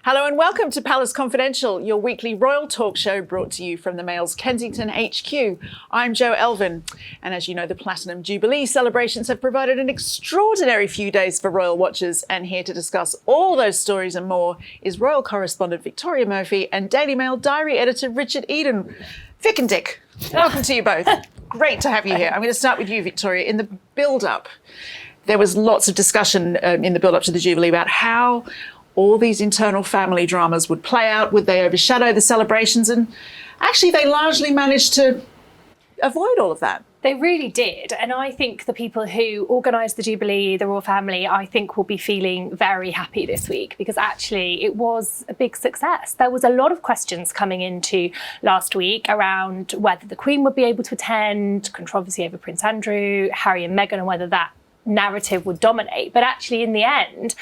Hello and welcome to Palace Confidential, your weekly royal talk show brought to you from the Mail's Kensington HQ. I'm Jo Elvin, and as you know, the Platinum Jubilee celebrations have provided an extraordinary few days for royal watchers, and here to discuss all those stories and more is royal correspondent Victoria Murphy and Daily Mail diary editor Richard Eden. Vic and Dick, welcome to you both. Great to have you here. I'm going to start with you, Victoria. In the build-up, there was lots of discussion in the build-up to the Jubilee about how all these internal family dramas would play out. Would they overshadow the celebrations? And actually, they largely managed to avoid all of that. They really did. And I think the people who organised the Jubilee, the royal family, I think will be feeling very happy this week because actually it was a big success. There was a lot of questions coming into last week around whether the Queen would be able to attend, controversy over Prince Andrew, Harry and Meghan, and whether that narrative would dominate. But actually, in the end,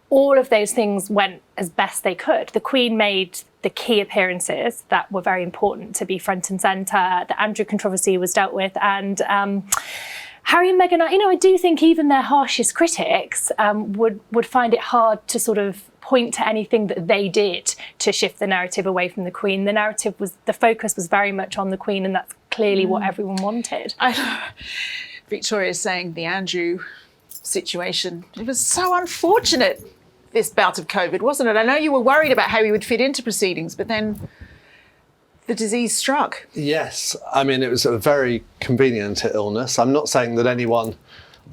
all of those things went as best they could. The Queen made the key appearances that were very important to be front and centre. The Andrew controversy was dealt with, and Harry and Meghan, I do think even their harshest critics would find it hard to sort of point to anything that they did to shift the narrative away from the Queen. The focus was very much on the Queen, and that's clearly what everyone wanted. Victoria's saying the Andrew situation, it was so unfortunate, this bout of COVID, wasn't it? I know you were worried about how he would fit into proceedings, but then the disease struck. Yes, I mean, it was a very convenient illness. I'm not saying that anyone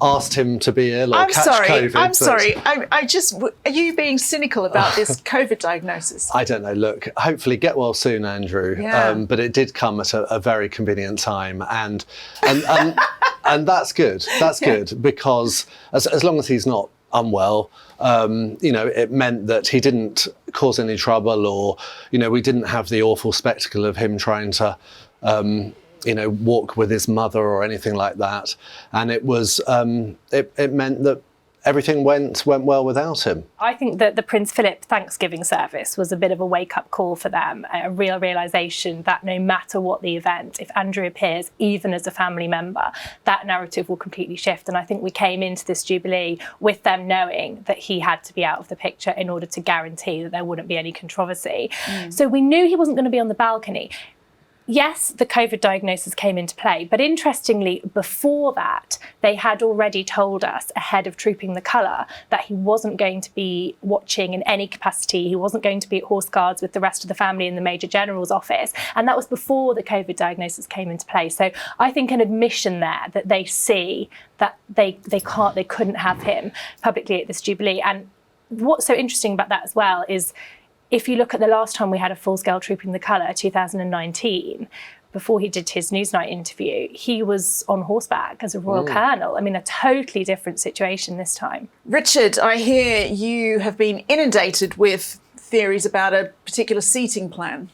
asked him to be ill or catch COVID. I'm sorry. Are you being cynical about this COVID diagnosis? I don't know. Look, hopefully get well soon, Andrew. Yeah. But it did come at a very convenient time, and that's good. That's good because as long as he's not unwell, it meant that he didn't cause any trouble, or we didn't have the awful spectacle of him trying to walk with his mother or anything like that. And it was it meant that everything went well without him. I think that the Prince Philip Thanksgiving service was a bit of a wake-up call for them, a real realisation that no matter what the event, if Andrew appears, even as a family member, that narrative will completely shift. And I think we came into this Jubilee with them knowing that he had to be out of the picture in order to guarantee that there wouldn't be any controversy. So we knew he wasn't going to be on the balcony. Yes, the COVID diagnosis came into play, but interestingly, before that, they had already told us ahead of Trooping the Colour that he wasn't going to be watching in any capacity. He wasn't going to be at Horse Guards with the rest of the family in the Major General's office. And that was before the COVID diagnosis came into play. So I think an admission there that they see that they couldn't have him publicly at this Jubilee. And what's so interesting about that as well is, if you look at the last time we had a full-scale Trooping the Colour, 2019, before he did his Newsnight interview, he was on horseback as a royal colonel. I mean, a totally different situation this time. Richard, I hear you have been inundated with theories about a particular seating plan.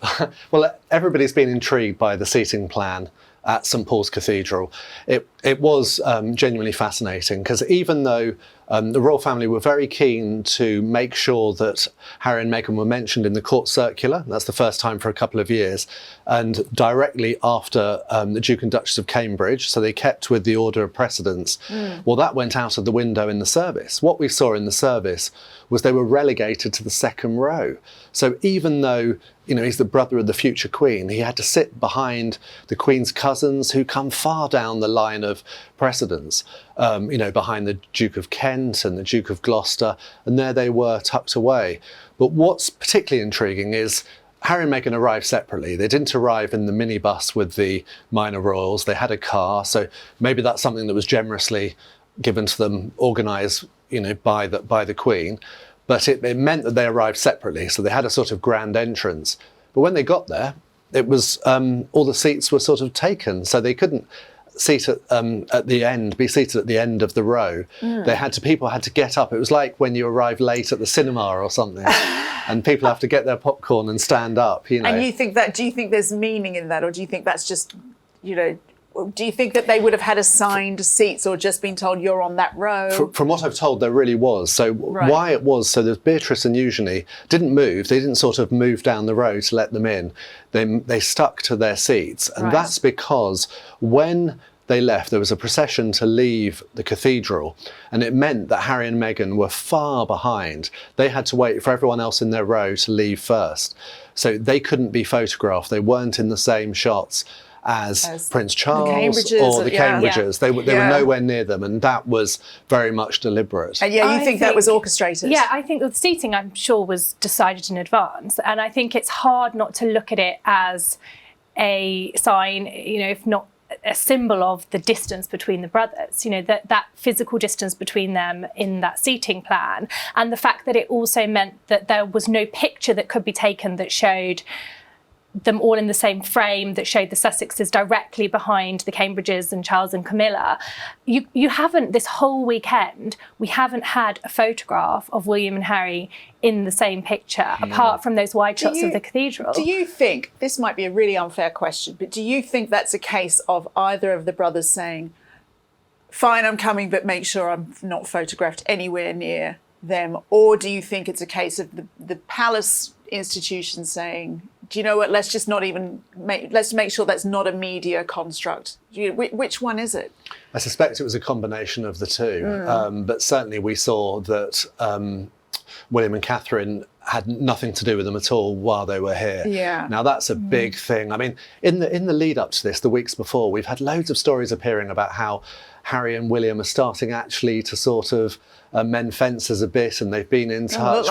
Well, everybody's been intrigued by the seating plan at St Paul's Cathedral. It was genuinely fascinating because even though the royal family were very keen to make sure that Harry and Meghan were mentioned in the court circular, that's the first time for a couple of years, and directly after the Duke and Duchess of Cambridge, so they kept with the order of precedence. Well, that went out of the window in the service. What we saw in the service was they were relegated to the second row. So even though he's the brother of the future Queen, he had to sit behind the Queen's cousins who come far down the line of precedence, behind the Duke of Kent and the Duke of Gloucester, and there they were tucked away. But what's particularly intriguing is Harry and Meghan arrived separately. They didn't arrive in the minibus with the minor royals. They had a car, so maybe that's something that was generously given to them, organised, by the Queen. But it meant that they arrived separately, so they had a sort of grand entrance. But when they got there, it was all the seats were sort of taken, so they couldn't be seated at the end of the row. People had to get up. It was like when you arrive late at the cinema or something, and people have to get their popcorn and stand up. And do you think there's meaning in that, or do you think that's just, do you think that they would have had assigned seats or just been told you're on that row? From what I've told, there really was. So why it was, so there's Beatrice and Eugenie didn't move. They didn't sort of move down the row to let them in. They stuck to their seats. And that's because when they left, there was a procession to leave the cathedral, and it meant that Harry and Meghan were far behind. They had to wait for everyone else in their row to leave first. So they couldn't be photographed. They weren't in the same shots as Prince Charles or the Cambridges. They were nowhere near them, and that was very much deliberate. And you think that was orchestrated? Yeah, I think the seating, I'm sure, was decided in advance, and I think it's hard not to look at it as a sign, if not a symbol of the distance between the brothers, that physical distance between them in that seating plan, and the fact that it also meant that there was no picture that could be taken that showed them all in the same frame, that showed the Sussexes directly behind the Cambridges and Charles and Camilla. You haven't, this whole weekend, we haven't had a photograph of William and Harry in the same picture, apart from those wide shots of the cathedral. Do you think, this might be a really unfair question, but do you think that's a case of either of the brothers saying, fine, I'm coming, but make sure I'm not photographed anywhere near them? Or do you think it's a case of the palace institution saying, do you know what, let's just not even let's make sure that's not a media construct? Which one is it? I suspect it was a combination of the two, but certainly we saw that William and Catherine had nothing to do with them at all while they were here. Yeah. Now that's a big thing. I mean, in the lead up to this, the weeks before, we've had loads of stories appearing about how Harry and William are starting actually to sort of mend fences a bit, and they've been in touch.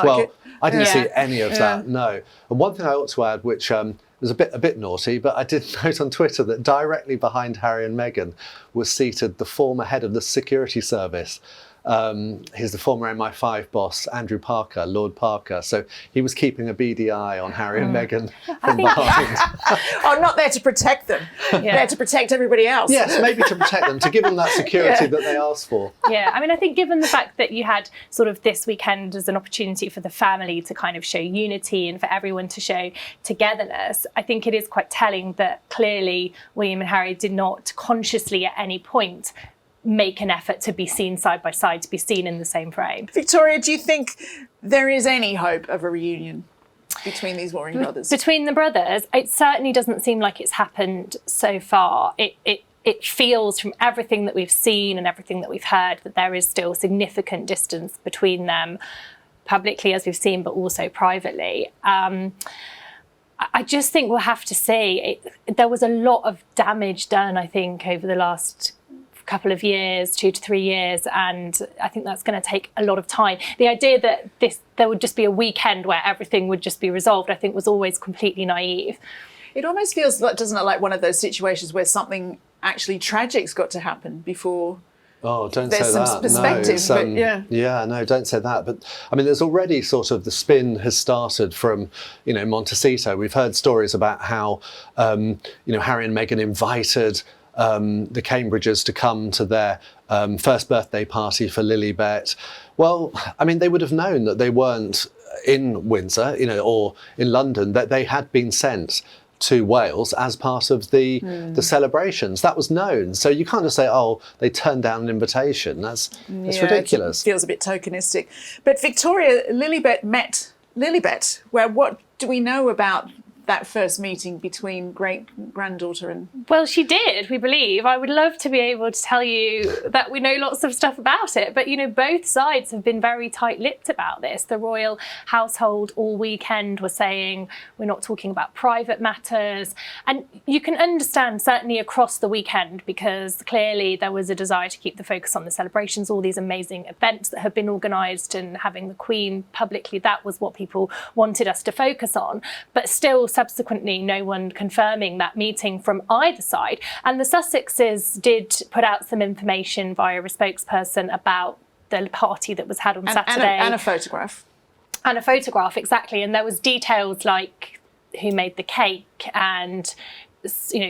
I didn't see any of that, no. And one thing I ought to add, which was a bit naughty, but I did note on Twitter that directly behind Harry and Meghan was seated the former head of the security service. He's the former MI5 boss, Andrew Parker, Lord Parker. So he was keeping a beady eye on Harry and Meghan from behind. Not there to protect them, there to protect everybody else. Yes, maybe to protect them, to give them that security that they asked for. Yeah, I mean, I think given the fact that you had sort of this weekend as an opportunity for the family to kind of show unity and for everyone to show togetherness, I think it is quite telling that clearly William and Harry did not consciously at any point make an effort to be seen side by side, to be seen in the same frame. Victoria, do you think there is any hope of a reunion between these warring brothers? Between the brothers, it certainly doesn't seem like it's happened so far. It feels from everything that we've seen and everything that we've heard that there is still significant distance between them, publicly as we've seen, but also privately. I just think we'll have to see. There was a lot of damage done, I think, over the last couple of years, 2 to 3 years, and I think that's going to take a lot of time. The idea that there would just be a weekend where everything would just be resolved, I think, was always completely naive. It almost feels, doesn't it, like one of those situations where something actually tragic's got to happen before don't there's say some that. perspective. No, no, don't say that. But I mean, there's already sort of the spin has started from, Montecito. We've heard stories about how, Harry and Meghan invited the Cambridges to come to their first birthday party for Lilibet. Well, I mean, they would have known that they weren't in Windsor, or in London, that they had been sent to Wales as part of the celebrations. That was known. So you can't just say, they turned down an invitation. That's ridiculous. It feels a bit tokenistic. But Victoria, Lilibet met Lilibet. What do we know about that first meeting between great-granddaughter and... Well, she did, we believe. I would love to be able to tell you that we know lots of stuff about it, but, both sides have been very tight-lipped about this. The royal household all weekend were saying, we're not talking about private matters. And you can understand, certainly across the weekend, because clearly there was a desire to keep the focus on the celebrations, all these amazing events that have been organised, and having the Queen publicly, that was what people wanted us to focus on. But still, subsequently, no one confirming that meeting from either side. And the Sussexes did put out some information via a spokesperson about the party that was had on Saturday. And a photograph. And a photograph, exactly. And there was details like who made the cake and,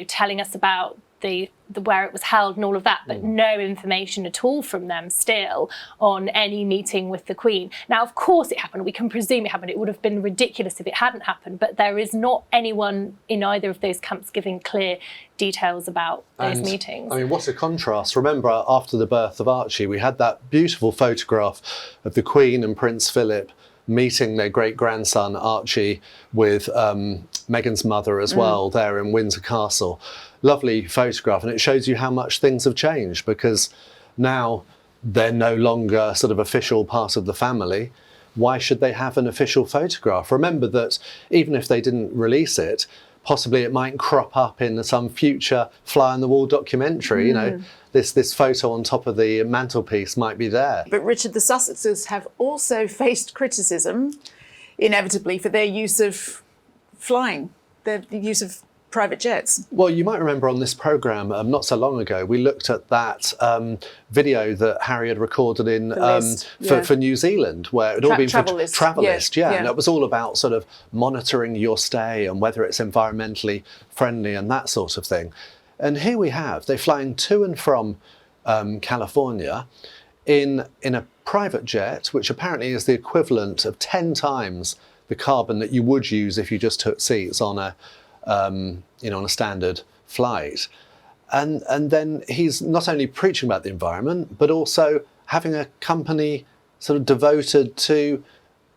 telling us about the where it was held and all of that, but no information at all from them still on any meeting with the Queen. Now, of course it happened. We can presume it happened. It would have been ridiculous if it hadn't happened, but there is not anyone in either of those camps giving clear details about those meetings. I mean, what a contrast. Remember, after the birth of Archie, we had that beautiful photograph of the Queen and Prince Philip meeting their great-grandson Archie with Meghan's mother as well there in Windsor Castle. lovely photograph, and it shows you how much things have changed, because now they're no longer sort of official part of the family. Why should they have an official photograph? Remember that even if they didn't release it, possibly it might crop up in some future fly-on-the-wall documentary. You know, this photo on top of the mantelpiece might be there. But Richard, the Sussexes have also faced criticism, inevitably, for their use of flying, their use of private jets. Well, you might remember on this programme not so long ago, we looked at that video that Harry had recorded in for New Zealand, where it had all been for Travelist. Yeah. And it was all about sort of monitoring your stay and whether it's environmentally friendly and that sort of thing. And here we have, they're flying to and from California in a private jet, which apparently is the equivalent of 10 times the carbon that you would use if you just took seats on a on a standard flight. And then he's not only preaching about the environment, but also having a company sort of devoted to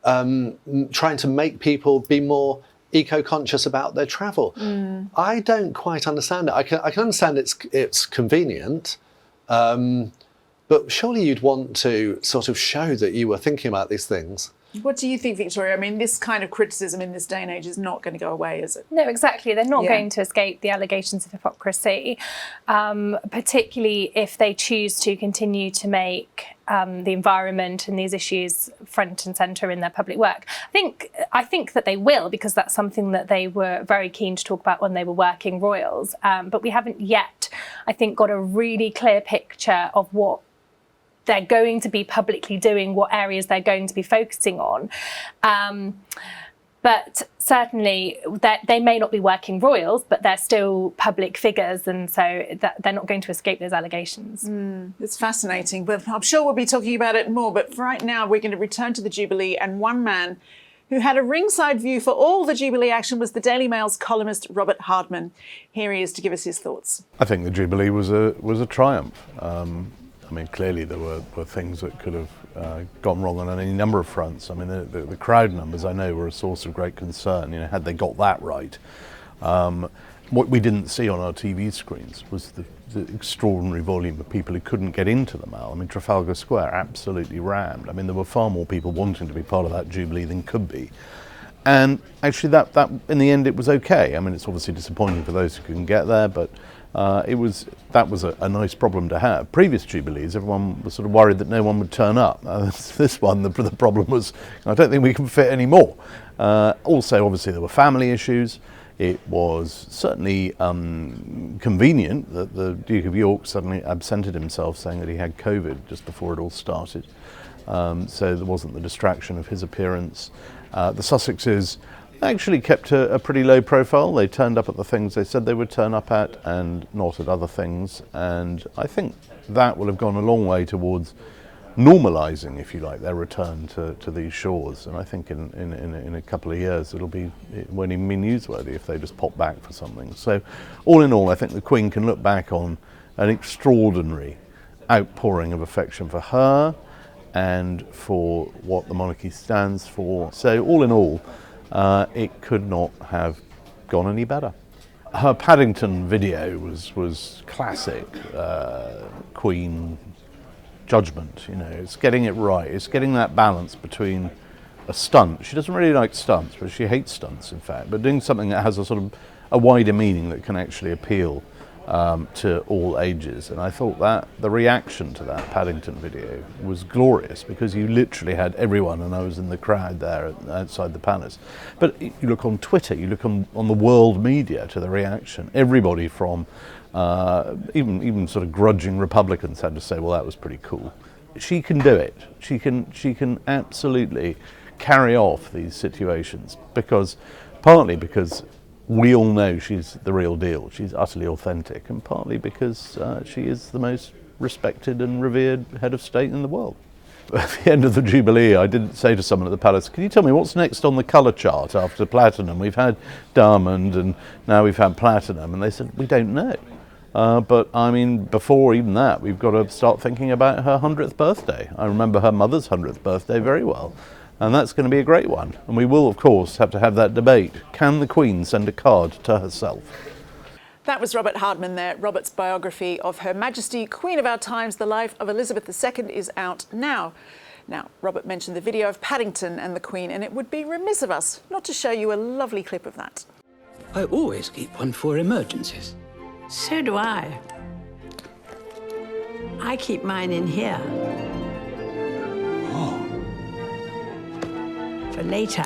trying to make people be more eco-conscious about their travel. I don't quite understand it. I can understand it's convenient, but surely you'd want to sort of show that you were thinking about these things. What do you think, Victoria? I mean, this kind of criticism in this day and age is not going to go away, is it? No, exactly. They're not going to escape the allegations of hypocrisy, particularly if they choose to continue to make the environment and these issues front and centre in their public work. I think that they will, because that's something that they were very keen to talk about when they were working royals. But we haven't yet, I think, got a really clear picture of what they're going to be publicly doing, what areas they're going to be focusing on. But certainly they may not be working royals, but they're still public figures, and so they're not going to escape those allegations. It's fascinating, but I'm sure we'll be talking about it more. But for right now, we're going to return to the Jubilee, and one man who had a ringside view for all the Jubilee action was the Daily Mail's columnist Robert Hardman. Here he is to give us his thoughts. I think the Jubilee was a triumph. I mean, clearly there were things that could have gone wrong on any number of fronts. I mean, the crowd numbers, I know, were a source of great concern. You know, had they got that right. What we didn't see on our TV screens was the extraordinary volume of people who couldn't get into the Mall. I mean, Trafalgar Square absolutely rammed. I mean, there were far more people wanting to be part of that Jubilee than could be. And actually that in the end it was okay. I mean, it's obviously disappointing for those who couldn't get there, but that was a nice problem to have. Previous Jubilees, everyone was sort of worried that no one would turn up. This one, the problem was, I don't think we can fit any more. Also, obviously, there were family issues. It was certainly convenient that the Duke of York suddenly absented himself, saying that he had COVID just before it all started. So there wasn't the distraction of his appearance. The Sussexes actually kept a pretty low profile. They turned up at the things they said they would turn up at and not at other things. And I think that will have gone a long way towards normalising, if you like, their return to these shores. And I think in a couple of years it won't even be newsworthy if they just pop back for something. So all in all, I think the Queen can look back on an extraordinary outpouring of affection for her and for what the monarchy stands for. So all in all, it could not have gone any better. Her Paddington video was classic Queen judgment. You know, it's getting it right. It's getting that balance between a stunt. She doesn't really like stunts, but she hates stunts, in fact. But doing something that has a sort of a wider meaning that can actually appeal to all ages. And I thought that the reaction to that Paddington video was glorious, because you literally had everyone, and I was in the crowd there outside the palace. But you look on Twitter, you look on the world media to the reaction. Everybody from even sort of grudging Republicans had to say, well, that was pretty cool. She can do it. She can absolutely carry off these situations, partly because we all know she's the real deal. She's utterly authentic, and partly because she is the most respected and revered head of state in the world. At the end of the Jubilee, I did say to someone at the palace, can you tell me what's next on the colour chart after Platinum? We've had Diamond and now we've had Platinum. And they said, we don't know. But I mean, before even that, we've got to start thinking about her 100th birthday. I remember her mother's 100th birthday very well. And that's going to be a great one. And we will, of course, have to have that debate. Can the Queen send a card to herself? That was Robert Hardman there. Robert's biography of Her Majesty, Queen of Our Times, The Life of Elizabeth II is out now. Now, Robert mentioned the video of Paddington and the Queen, and it would be remiss of us not to show you a lovely clip of that. I always keep one for emergencies. So do I. I keep mine in here. Oh. For later.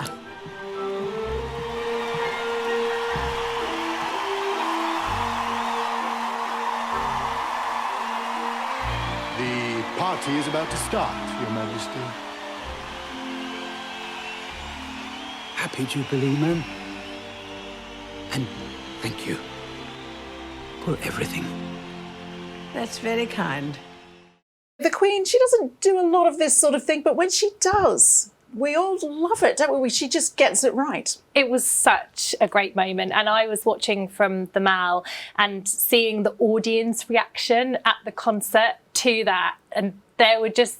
The party is about to start, Your Majesty. Happy Jubilee, ma'am. And thank you for everything. That's very kind. The Queen, she doesn't do a lot of this sort of thing, but when she does, we all love it, don't we? She just gets it right. It was such a great moment, and I was watching from the Mall and seeing the audience reaction at the concert to that, and there were just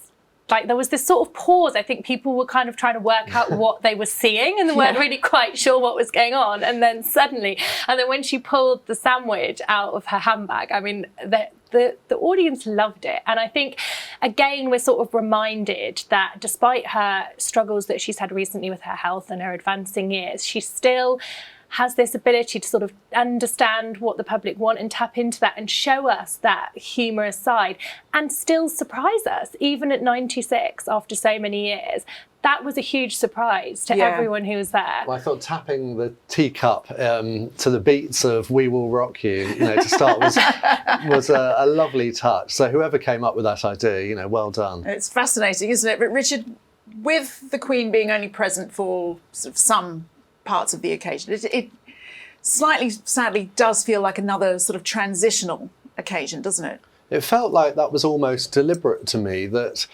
there was this sort of pause. I think people were kind of trying to work out what they were seeing and they weren't really quite sure what was going on. And then suddenly, and then when she pulled the sandwich out of her handbag, I mean, the audience loved it. And I think, again, we're sort of reminded that despite her struggles that she's had recently with her health and her advancing years, she still has this ability to sort of understand what the public want and tap into that and show us that humorous side and still surprise us, even at 96, after so many years. That was a huge surprise to everyone who was there. Well, I thought tapping the teacup to the beats of "We Will Rock You," to start was a lovely touch. So whoever came up with that idea, well done. It's fascinating, isn't it? But Richard, with the Queen being only present for sort of some parts of the occasion, it slightly, sadly, does feel like another sort of transitional occasion, doesn't it? It felt like that was almost deliberate to me, that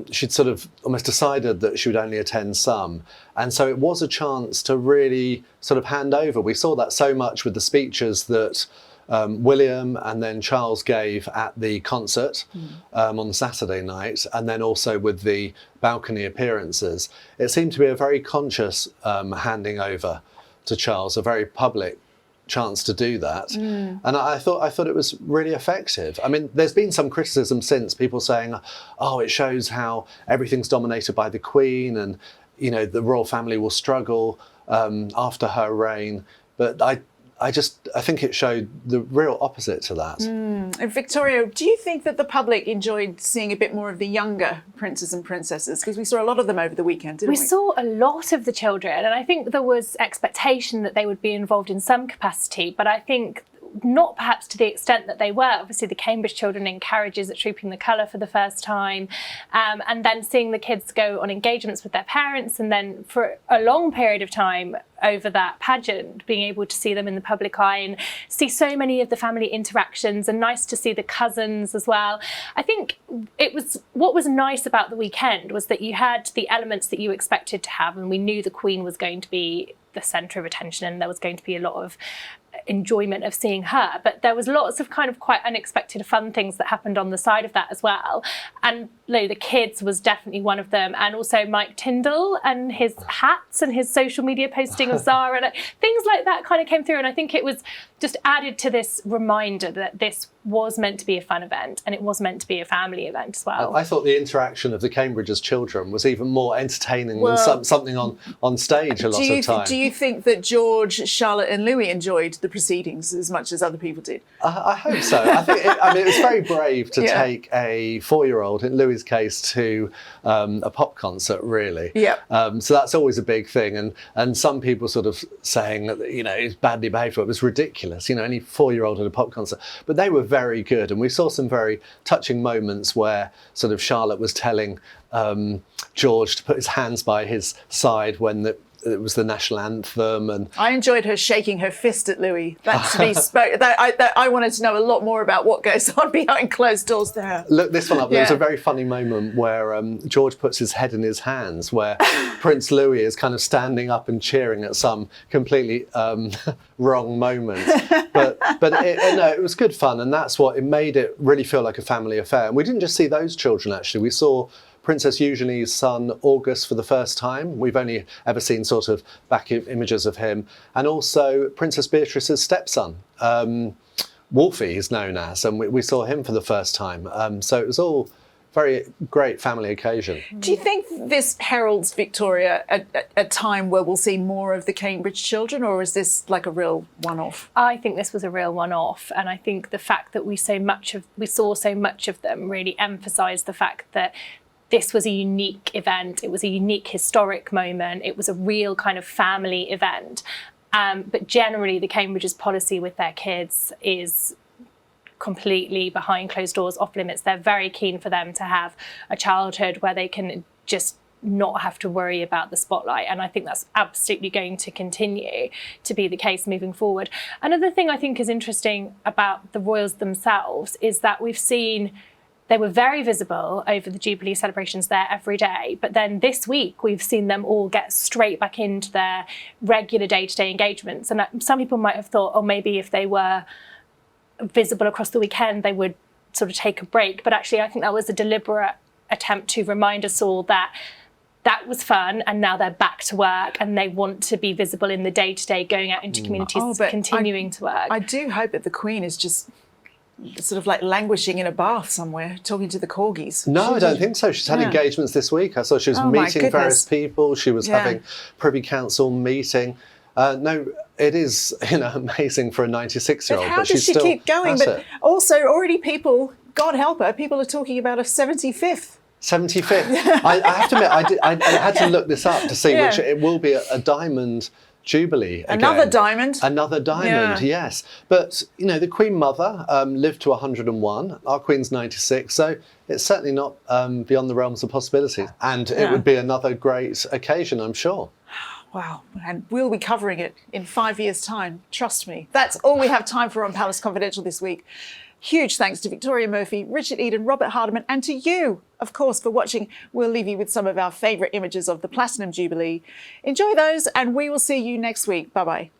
she'd sort of almost decided that she would only attend some. And so it was a chance to really sort of hand over. We saw that so much with the speeches that William and then Charles gave at the concert on Saturday night, and then also with the balcony appearances. It seemed to be a very conscious handing over to Charles, a very public chance to do that. And I thought it was really effective. I mean, there's been some criticism since, people saying, oh, it shows how everything's dominated by the Queen and, the royal family will struggle after her reign. But I think it showed the real opposite to that. And Victoria, do you think that the public enjoyed seeing a bit more of the younger princes and princesses? Because we saw a lot of them over the weekend, didn't we? We saw a lot of the children, and I think there was expectation that they would be involved in some capacity, but I think not perhaps to the extent that they were. Obviously, the Cambridge children in carriages at Trooping the Colour for the first time, and then seeing the kids go on engagements with their parents, and then for a long period of time over that pageant, being able to see them in the public eye and see so many of the family interactions, and nice to see the cousins as well. I think what was nice about the weekend was that you had the elements that you expected to have, and we knew the Queen was going to be the centre of attention and there was going to be a lot of enjoyment of seeing her, but there was lots of kind of quite unexpected fun things that happened on the side of that as well. And the kids was definitely one of them, and also Mike Tyndall and his hats and his social media posting of Zara and things like that kind of came through. And I think it was just added to this reminder that this was meant to be a fun event and it was meant to be a family event as well. I thought the interaction of the Cambridge's children was even more entertaining than something on stage a lot of time. Do you think that George, Charlotte and Louis enjoyed the proceedings as much as other people did? I hope so. I think it was very brave to take a 4-year-old, in Louis' case, to a pop concert, really. So that's always a big thing. And some people sort of saying that, it's badly behaved. It was ridiculous, any 4-year-old at a pop concert. But they were very good. And we saw some very touching moments where sort of Charlotte was telling George to put his hands by his side when it was the national anthem, and I enjoyed her shaking her fist at Louis. That to me spoke. I wanted to know a lot more about what goes on behind closed doors there. Look this one up. There was a very funny moment where George puts his head in his hands, where Prince Louis is kind of standing up and cheering at some completely wrong moment. But it was good fun, and that's what it made it really feel like a family affair. And we didn't just see those children. Actually, we saw Princess Eugenie's son, August, for the first time. We've only ever seen sort of back images of him. And also Princess Beatrice's stepson, Wolfie, he's known as, and we saw him for the first time. So it was all very great family occasion. Do you think this heralds Victoria at a time where we'll see more of the Cambridge children, or is this like a real one-off? I think this was a real one-off, and I think the fact that we saw so much of them really emphasised the fact that this was a unique event. It was a unique historic moment. It was a real kind of family event. But generally, the Cambridge's policy with their kids is completely behind closed doors, off limits. They're very keen for them to have a childhood where they can just not have to worry about the spotlight. And I think that's absolutely going to continue to be the case moving forward. Another thing I think is interesting about the royals themselves is that we've seen they were very visible over the Jubilee celebrations there every day. But then this week, we've seen them all get straight back into their regular day-to-day engagements. And some people might have thought, oh, maybe if they were visible across the weekend, they would sort of take a break. But actually, I think that was a deliberate attempt to remind us all that that was fun, and now they're back to work and they want to be visible in the day-to-day, going out into communities, continuing to work. I do hope that the Queen is just sort of like languishing in a bath somewhere, talking to the corgis. No, I don't think so. She's had engagements this week. I saw she was meeting various people. She was having Privy Council meeting. No, it is, amazing for a 96-year-old. But how does she keep going? But also, already people, God help her, people are talking about a 75th. 75th. I have to admit, I had to look this up to see which it will be a diamond Jubilee again. Another diamond. Another diamond, yes. But, the Queen Mother lived to 101. Our Queen's 96. So it's certainly not beyond the realms of possibility. And it would be another great occasion, I'm sure. Wow. And we'll be covering it in 5 years' time. Trust me. That's all we have time for on Palace Confidential this week. Huge thanks to Victoria Murphy, Richard Eden, Robert Hardman, and to you, of course, for watching. We'll leave you with some of our favourite images of the Platinum Jubilee. Enjoy those, and we will see you next week. Bye-bye.